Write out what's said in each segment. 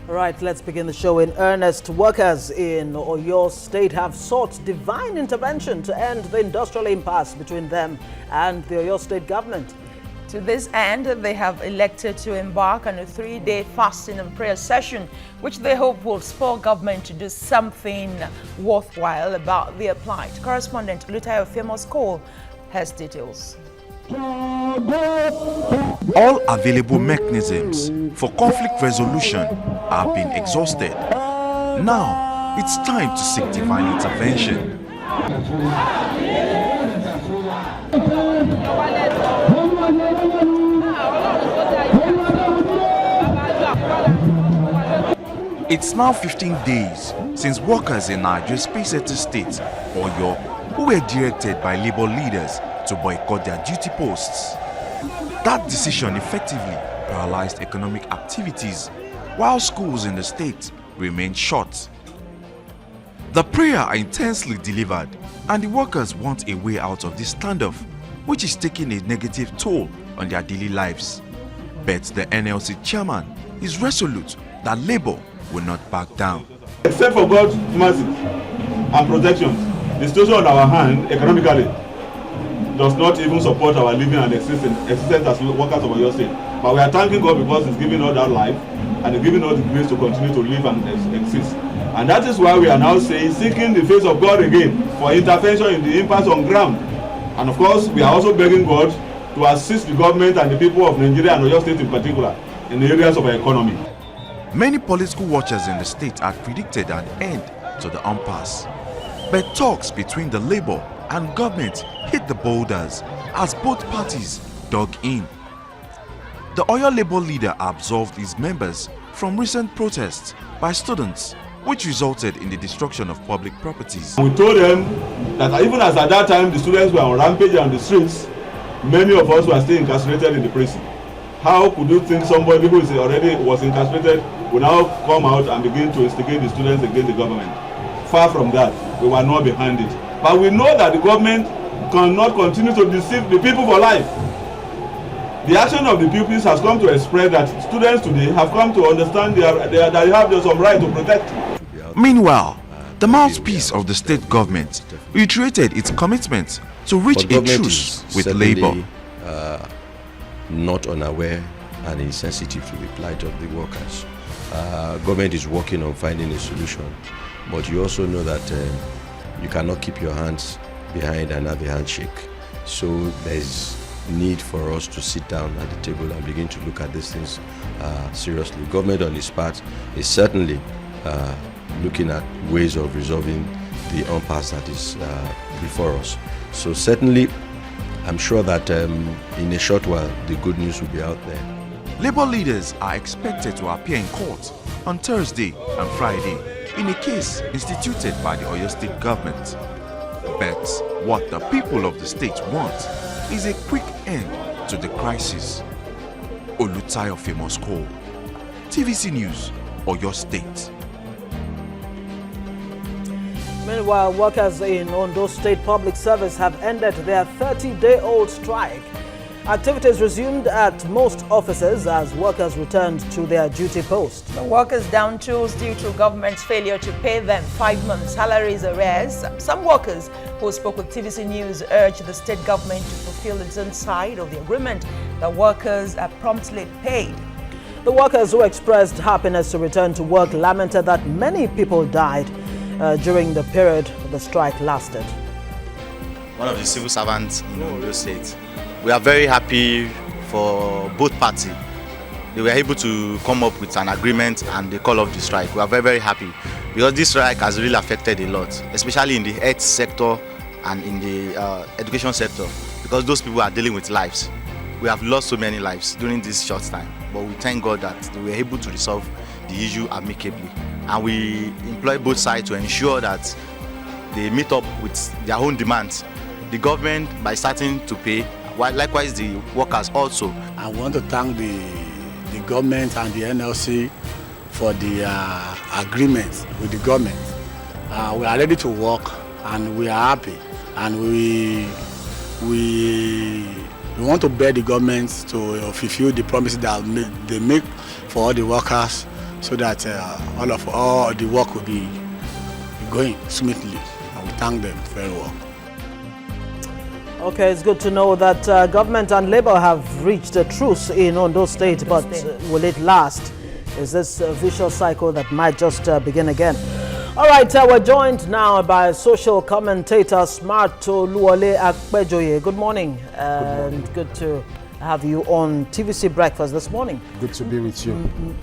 All right, let's begin the show in earnest. Workers in Oyo State have sought divine intervention to end the industrial impasse between them and the Oyo State government. To this end, they have elected to embark on a 3-day fasting and prayer session, which they hope will spur government to do something worthwhile about their plight. Correspondent Oluwole has details. All available mechanisms for conflict resolution are being exhausted. Now, it's time to seek divine intervention. It's now 15 days since workers in Nigeria's Space State, Oyo, who were directed by labor leaders to boycott their duty posts. That decision effectively paralyzed economic activities, while schools in the state remained shut. The prayer are intensely delivered, and the workers want a way out of this standoff, which is taking a negative toll on their daily lives. But the NLC chairman is resolute that labor will not back down. Except for God's mercy and protection, the situation on our hand economically does not even support our living and existence as workers of Oyo State. But we are thanking God because He's giving us that life and He's giving us the grace to continue to live and exist. And that is why we are now seeking the face of God again for intervention in the impasse on ground. And of course, we are also begging God to assist the government and the people of Nigeria and Oyo State in particular in the areas of our economy. Many political watchers in the state had predicted an end to the impasse. But talks between the labor and government hit the boulders as both parties dug in. The Oyo labor leader absolved his members from recent protests by students, which resulted in the destruction of public properties. We told them that even as at that time the students were on rampage on the streets, many of us were still incarcerated in the prison. How could you think somebody who already was incarcerated will now come out and begin to instigate the students against the government? Far from that, we were not behind it. But we know that the government cannot continue to deceive the people for life. The action of the pupils has come to express that students today have come to understand that they have some right to protect. Meanwhile, the mouthpiece of the state government reiterated its commitment to reach a truce with labor. Not unaware and insensitive to the plight of the workers. Government is working on finding a solution, but you also know that you cannot keep your hands behind and have a handshake. So there's need for us to sit down at the table and begin to look at these things seriously. Government on its part is certainly looking at ways of resolving the impasse that is before us. So certainly, I'm sure that in a short while, the good news will be out there. Labor leaders are expected to appear in court on Thursday and Friday in a case instituted by the Oyo State government. But what the people of the state want is a quick end to the crisis. Oluwole, TVC News, Oyo State. Meanwhile, workers in Ondo State Public Service have ended their 30-day-old strike. Activities resumed at most offices as workers returned to their duty post. The workers down tools due to government's failure to pay them 5 months' salaries arrears. Some workers who spoke with TVC News urged the state government to fulfill its own side of the agreement. The workers are promptly paid. The workers who expressed happiness to return to work lamented that many people died during the period the strike lasted. One of the civil servants in Ondo State. We are very happy for both parties. They were able to come up with an agreement and they call off the strike. We are very, very happy because this strike has really affected a lot, especially in the health sector and in the education sector, because those people are dealing with lives. We have lost so many lives during this short time, but we thank God that they were able to resolve the issue amicably. And we employ both sides to ensure that they meet up with their own demands. The government by starting to pay, while likewise the workers also. I want to thank the government and the NLC for the agreement with the government. We are ready to work and we are happy, and we want to beg the government to fulfill the promises that they make for all the workers so that all the work will be going smoothly. And we thank them very well. Okay, it's good to know that government and Labour have reached a truce in Ondo State, but will it last? Is this a vicious cycle that might just begin again? All right, we're joined now by social commentator Smart Oluwole Apejoyo. Good morning, and good to have you on TVC Breakfast this morning. Good to be with you.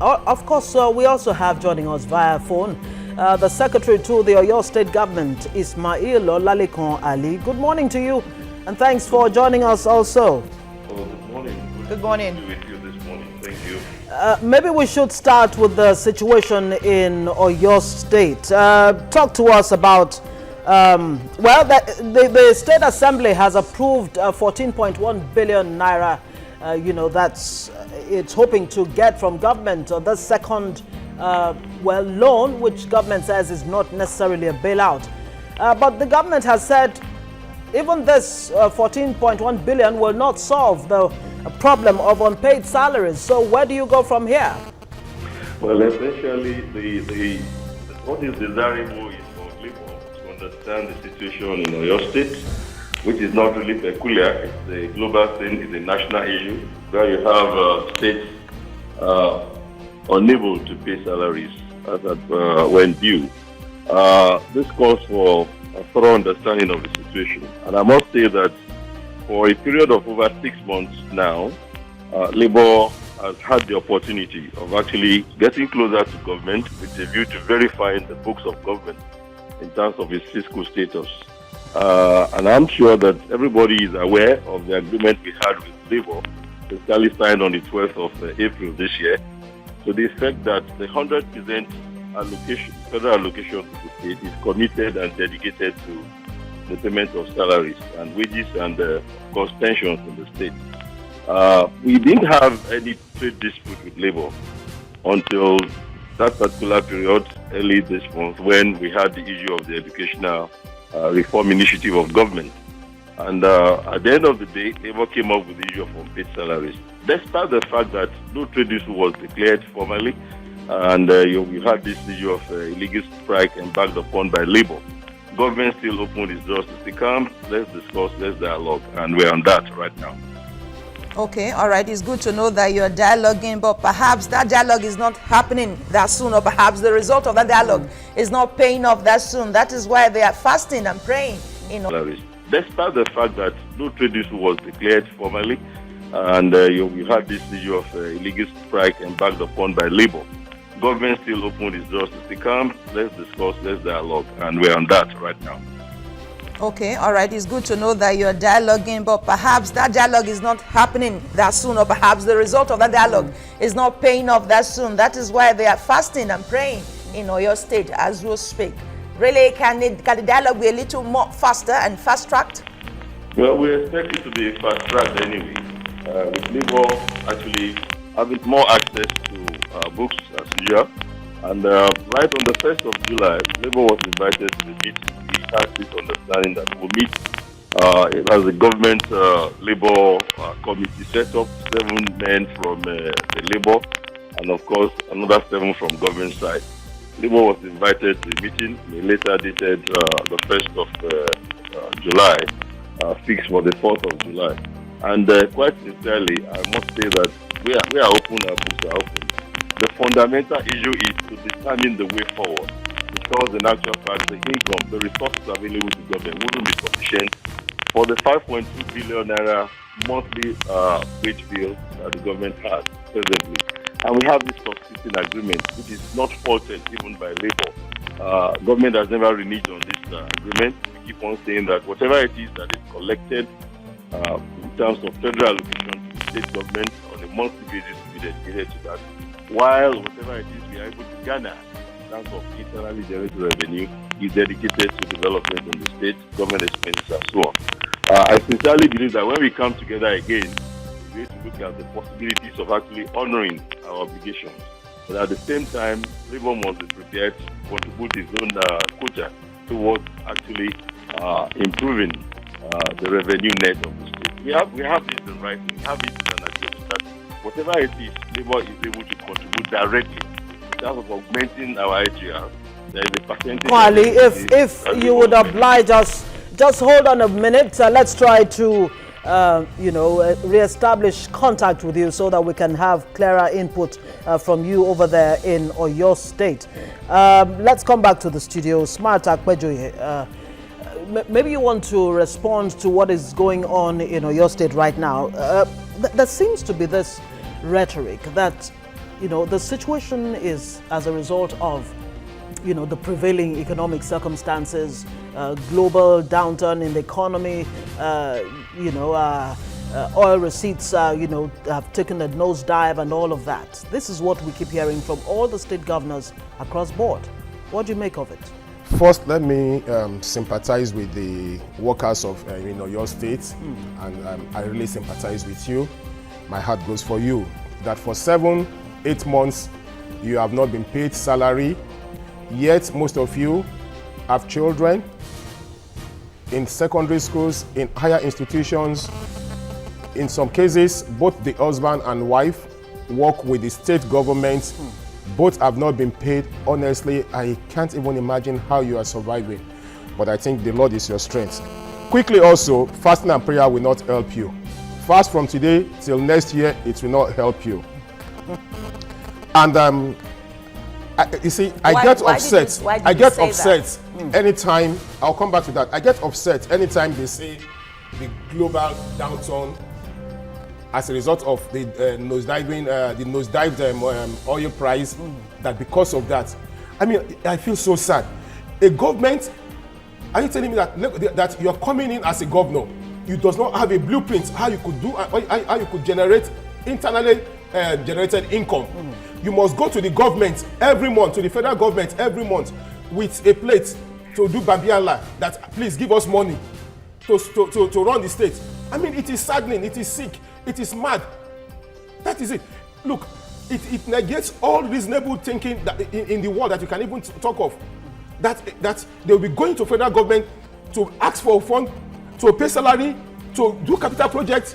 Of course, we also have joining us via phone the Secretary to the Oyo State Government, Ismail Olalekan-Alli. Good morning to you, and thanks for joining us also. Oh, good morning. Good morning. To be with you this morning. Thank you. Maybe we should start with the situation in Oyo State. Talk to us about, the State Assembly has approved 14.1 billion naira, that's it's hoping to get from government, the second, loan, which government says is not necessarily a bailout. But the government has said even this 14.1 billion will not solve the problem of unpaid salaries. So where do you go from here? Well, essentially, what is desirable is for Labour to understand the situation in Oyo State, which is not really peculiar. It's a global thing, it's a national issue, where you have states unable to pay salaries as when due. This calls for a thorough understanding of the situation. And I must say that for a period of over 6 months now, Labour has had the opportunity of actually getting closer to government with a view to verifying the books of government in terms of its fiscal status. And I'm sure that everybody is aware of the agreement we had with Labour, especially signed on the 12th of April this year, to the effect that the 100% allocation, federal allocation to the state is committed and dedicated to the payment of salaries and wages and, of course, pensions in the state. We didn't have any trade dispute with Labour until that particular period, early this month, when we had the issue of the educational reform initiative of government. And at the end of the day, Labour came up with the issue of unpaid salaries. Despite the fact that no trade dispute was declared formally, and we had this issue of illegal strike embarked upon by Labour, government still opened its doors to say, come, let's discuss, let's dialogue, and we're on that right now. Okay, all right. It's good to know that you're dialoguing, but perhaps that dialogue is not happening that soon, or perhaps the result of that dialogue is not paying off that soon. That is why they are fasting and praying. Despite the fact that no trade dispute was declared formally, and we had this issue of illegal strike embarked upon by Labour, government still opened its doors to say, come, let's discuss, let's dialogue, and we're on that right now. Okay, all right. It's good to know that you're dialoguing, but perhaps that dialogue is not happening that soon, or perhaps the result of that dialogue is not paying off that soon. That is why they are fasting and praying in Oyo State as we speak. Really, can the dialogue be a little more faster and fast-tracked? Well, we expect it to be fast-tracked anyway, with Labour actually having more access to books as usual. And right on the 1st of July, Labour was invited to the meeting. We had this understanding that we'll meet as a government Labour committee set up, 7 men from the Labour, and of course another 7 from government side. Labour was invited to the meeting. They later dated the 1st of July, fixed for the 4th of July. And quite sincerely, I must say that we are open, our books are open. The fundamental issue is to determine the way forward, because in actual fact, the income, the resources available to government wouldn't be sufficient for the 5.2 billion naira monthly wage bill that the government has presently. And we have this subsisting agreement, which is not faulted even by Labour. Government has never reneged on this agreement. We keep on saying that whatever it is that is collected in terms of federal allocation to the state government on a monthly basis will be dedicated to that, while whatever it is we are able to garner in terms of internally generated revenue is dedicated to development in the state, government expenses, and so on. I sincerely believe that when we come together again, we need to look at the possibilities of actually honoring our obligations. But at the same time, Labour must be prepared to contribute its own quota towards actually improving the revenue net of the state. We have this in writing, we have it in an agreement that whatever it is, Labour is able to contribute directly terms of augmenting our IGR, there is a percentage. Kwali, if you would oblige us, just hold on a minute. Let's try to, re-establish contact with you so that we can have clearer input from you over there in Oyo State. Let's come back to the studio. Smart Apejoyo, maybe you want to respond to what is going on in Oyo State right now. There seems to be this rhetoric that, the situation is as a result of, the prevailing economic circumstances, global downturn in the economy, oil receipts, have taken a nosedive and all of that. This is what we keep hearing from all the state governors across board. What do you make of it? First, let me sympathize with the workers of your state, and I really sympathize with you. My heart goes for you, that for 7-8 months you have not been paid salary, yet most of you have children in secondary schools, in higher institutions. In some cases, both the husband and wife work with the state government. Both have not been paid. Honestly, I can't even imagine how you are surviving. But I think the Lord is your strength. Quickly also, fasting and prayer will not help you. Fast from today till next year, it will not help you. And you see, I get upset. I get upset anytime, I'll come back to that. I get upset anytime they say the global downturn as a result of the nosedived oil price, that because of that. I mean, I feel so sad. A government, are you telling me that you're coming in as a governor, you does not have a blueprint how you could do, how you could generate internally generated income? You must go to the government every month, to the federal government every month with a plate to do Babiala, that please give us money to run the state. I mean, it is saddening, it is sick, it is mad. That is it. Look, it negates all reasonable thinking that in the world that you can even talk of. That they will be going to federal government to ask for a fund, to pay salary, to do capital projects.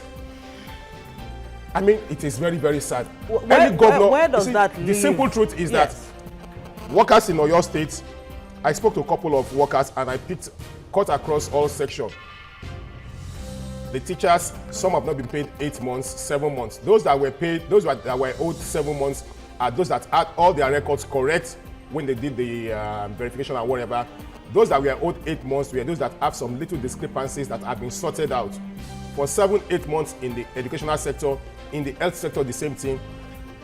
I mean, it is very, very sad. Where does that leave? The simple truth is that workers in Oyo State, I spoke to a couple of workers and I cut across all sections. The teachers, some have not been paid 8 months, 7 months. Those that were paid, those that were owed 7 months, are those that had all their records correct when they did the verification or whatever. Those that were owed 8 months were those that have some little discrepancies that have been sorted out. For 7-8 months in the educational sector, in the health sector, the same thing.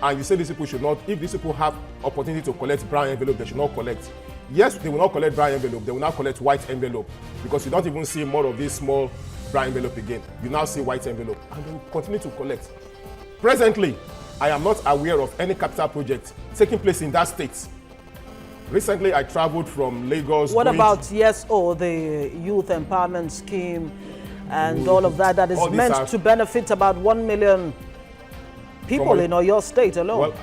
And you say these people should not, if these people have opportunity to collect brown envelope, they should not collect. Yes, they will not collect brown envelope, they will now collect white envelope, because you don't even see more of this small brown envelope again. You now see white envelope, and they will continue to collect. Presently, I am not aware of any capital project taking place in that state. Recently, I traveled from Lagos. What about YesO, the youth empowerment scheme, and all of that is meant to benefit about 1 million people in Oyo State alone?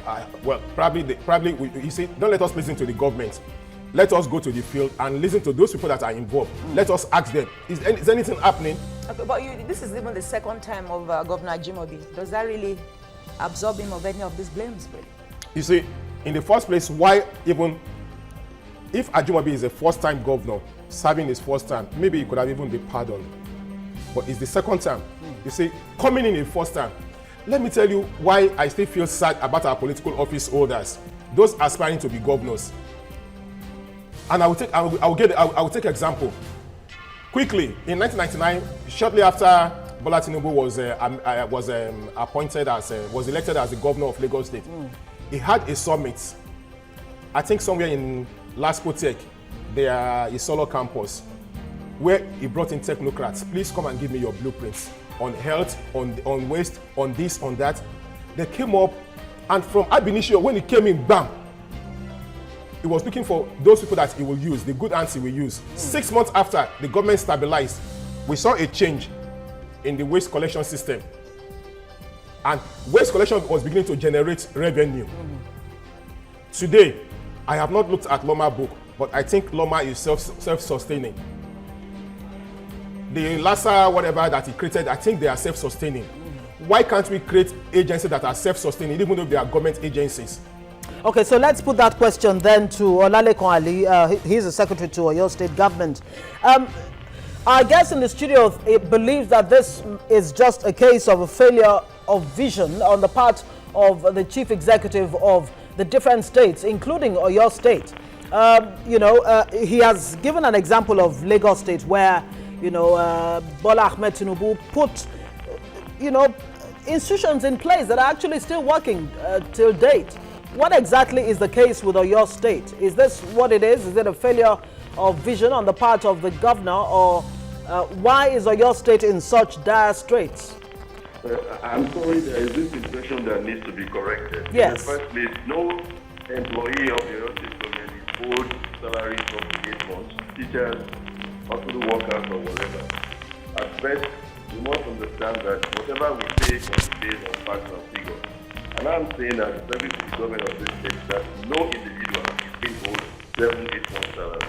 Well, probably, you see, don't let us listen to the government. Let us go to the field and listen to those people that are involved. Let us ask them, is anything happening? Okay, but this is even the second time of Governor Ajimobi. Does that really absolve him of any of these blames, really? You see, in the first place, why even, if Ajimobi is a first-time governor, serving his first time, maybe he could have even been pardoned. But it's the second time. You see, coming in the first time. Let me tell you why I still feel sad about our political office holders, those aspiring to be governors. And I will take example. Quickly, in 1999, shortly after Bola Tinubu was elected as the governor of Lagos State, he had a summit, I think somewhere in Laspotech, their Isolo campus, where he brought in technocrats. Please come and give me your blueprints on health, on waste, on this, on that. They came up, and from ab initio, when he came in, bam, he was looking for those people that he will use, the good hands he will use. 6 months after the government stabilized, we saw a change in the waste collection system. And waste collection was beginning to generate revenue. Today, I have not looked at Loma book, but I think Loma is self-sustaining. The LASA, whatever that he created, I think they are self-sustaining. Why can't we create agencies that are self-sustaining, even though they are government agencies? Okay, so let's put that question then to Olalekan-Alli. He's the secretary to Oyo State government. Our guest in the studio believes that this is just a case of a failure of vision on the part of the chief executive of the different states, including Oyo State. He has given an example of Lagos State where, Bola Ahmed Tinubu put, institutions in place that are actually still working till date. What exactly is the case with Oyo State? Is this what it is? Is it a failure of vision on the part of the governor, or why is Oyo State in such dire straits? I'm sorry, there is this impression that needs to be corrected. Yes. In the first place, no employee of the Oyo State government is owed salaries of 8 months, teachers, hospital workers, or whatever. At best, we must understand that whatever we say must be based on facts and figures. And I'm saying as a service to the government of this state that no individual is being owed 7-8 months salary.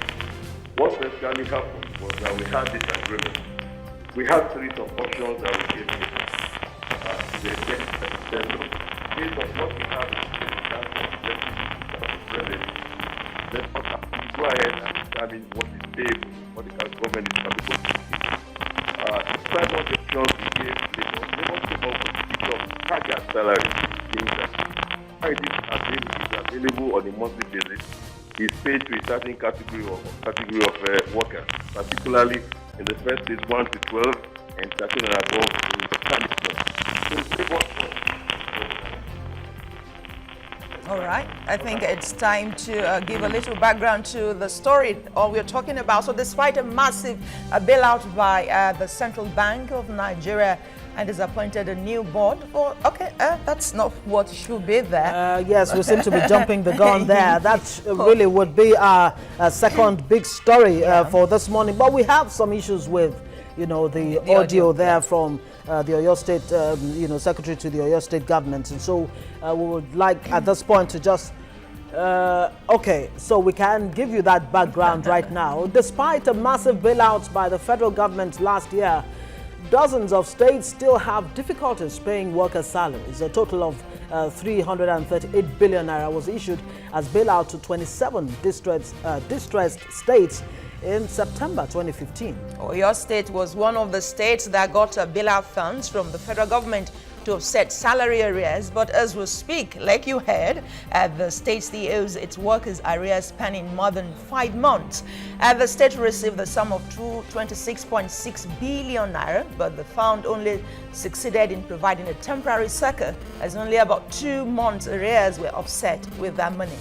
What basically happened was that we had this agreement. We had series of options that we gave to the executive. Based on what we have in terms of revenue, let's go ahead and determine what is stable, what the government is capable of doing. The type of options we gave, they must come up with a picture of target salary. It is available on a monthly basis, is paid to a certain category of workers, particularly in the first phase 1 to 12 and 13 and above in the All right, I think it's time to give a little background to the story all we're talking about. So despite a massive bailout by the Central Bank of Nigeria, and has appointed a new board for, that's not what should be there. Yes, we seem to be jumping the gun there. That really would be our second big story for this morning. But we have some issues with, the audio there from the Oyo State, secretary to the Oyo State government. And so we would like at this point to just, so we can give you that background right now. Despite a massive bailout by the federal government last year, dozens of states still have difficulties paying workers' salaries. A total of 338 billion naira was issued as bailout to 27 distressed states in September 2015. Oyo State was one of the states that got bailout funds from the federal government to offset salary arrears, but as we speak, like you heard, the state still owes its workers arrears spanning more than 5 months. The state received the sum of 26.6 billion naira, but the fund only succeeded in providing a temporary succor, as only about 2 months arrears were offset with that money.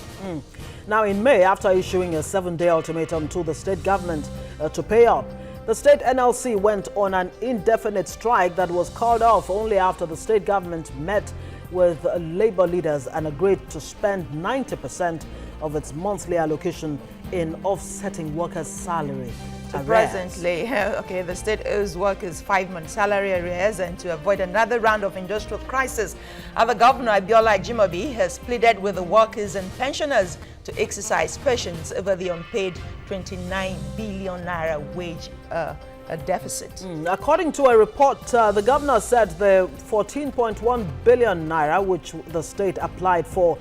Now in May, after issuing a 7-day ultimatum to the state government to pay up, the state NLC went on an indefinite strike that was called off only after the state government met with labor leaders and agreed to spend 90% of its monthly allocation in offsetting workers' salary arrears. Presently, the state owes workers 5-month salary arrears, and to avoid another round of industrial crisis, the governor, Abiola Ajimobi, has pleaded with the workers and pensioners to exercise patience over the unpaid 29 billion naira wage deficit. According to a report, the governor said the 14.1 billion naira which the state applied for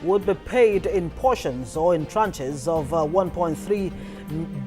would be paid in portions or in tranches of 1.3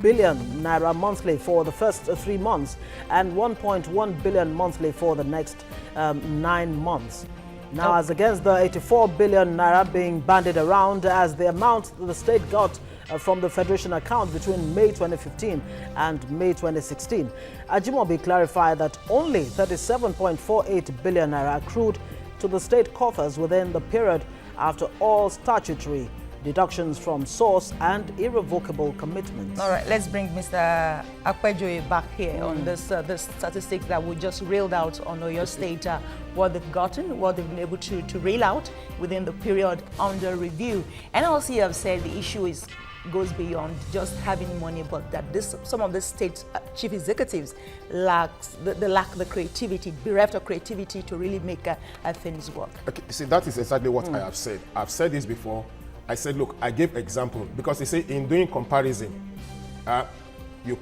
billion naira monthly for the first 3 months and 1.1 billion monthly for the next 9 months. Now, as against the 84 billion naira being bandied around as the amount the state got from the Federation account between May 2015 and May 2016, Ajimobi clarified that only 37.48 billion naira accrued to the state coffers within the period after all statutory deductions from source and irrevocable commitments. All right, let's bring Mr. Apejoyo back here on this statistics that we just reeled out on Oyo State, what they've gotten, what they've been able to reel out within the period under review. NLC have said the issue goes beyond just having money, but that some of the state chief executives lack the creativity, bereft of creativity to really make things work. Okay, see, that is exactly what I have said. I've said this before. I said, look, I gave example because they say in doing comparison, in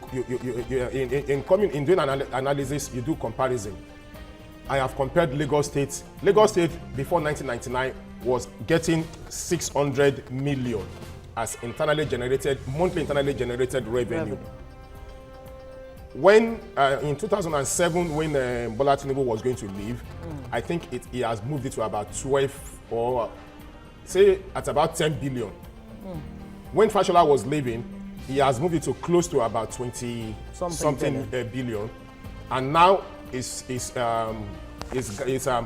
doing analysis, you do comparison. I have compared Lagos State. Lagos State before 1999 was getting 600 million as monthly internally generated revenue. When in 2007, when Bola Tinubu was going to leave, I think he has moved it to about 12 or say at about 10 billion. When Fashola was leaving, he has moved it to close to about 20 something billion, and now is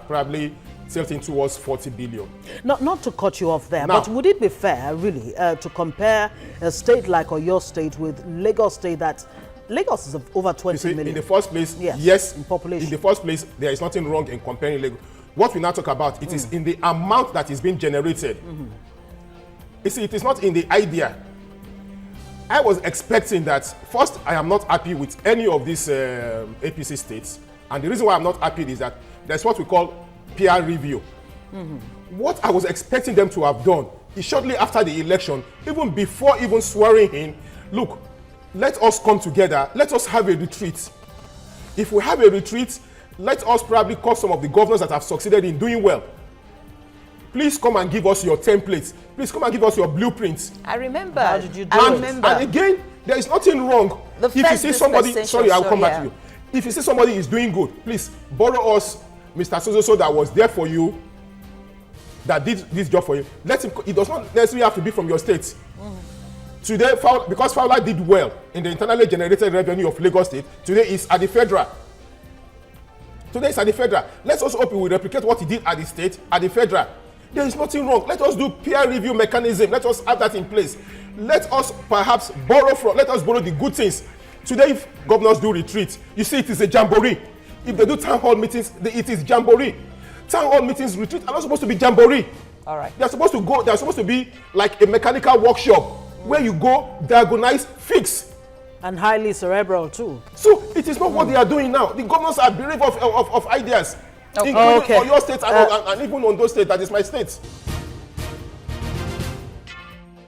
probably tilting towards 40 billion. Not to cut you off there, now, but would it be fair, really, to compare a state like Oyo State with Lagos State that Lagos is over 20 million? In the first place, yes, in population. In the first place, there is nothing wrong in comparing Lagos. What we now talk about, it is in the amount that is being generated. You see, it is not in the idea. I was expecting that, first, I am not happy with any of these APC states. And the reason why I'm not happy is that there's what we call PR review. What I was expecting them to have done is shortly after the election, even before even swearing in, look, let us come together, let us have a retreat. If we have a retreat, let us probably call some of the governors that have succeeded in doing well. Please come and give us your templates. Please come and give us your blueprints. I remember. How did you do I it? remember. And again, there is nothing wrong. If you see somebody, sorry, I'll come back to you. If you see somebody is doing good, please borrow us Mr. So that was there for you, that did this job for you. Let him. It does not necessarily have to be from your state. Today, because Fowler did well in the internally generated revenue of Lagos State, today is at the federal. Today is at the federal. Let's also hope he will replicate what he did at the state, at the federal. There is nothing wrong. Let us do peer review mechanism. Let us have that in place. Let us perhaps let us borrow the good things. Today, if governors do retreat, you see it is a jamboree. If they do town hall meetings, it is jamboree. Town hall meetings, retreat are not supposed to be jamboree. All right. They're supposed to be like a mechanical workshop where you go, diagonalize, fix. And highly cerebral too. So it is not what they are doing now. The governors are bereft of ideas. Okay. Including Oyo State and even Ondo State, that is my state.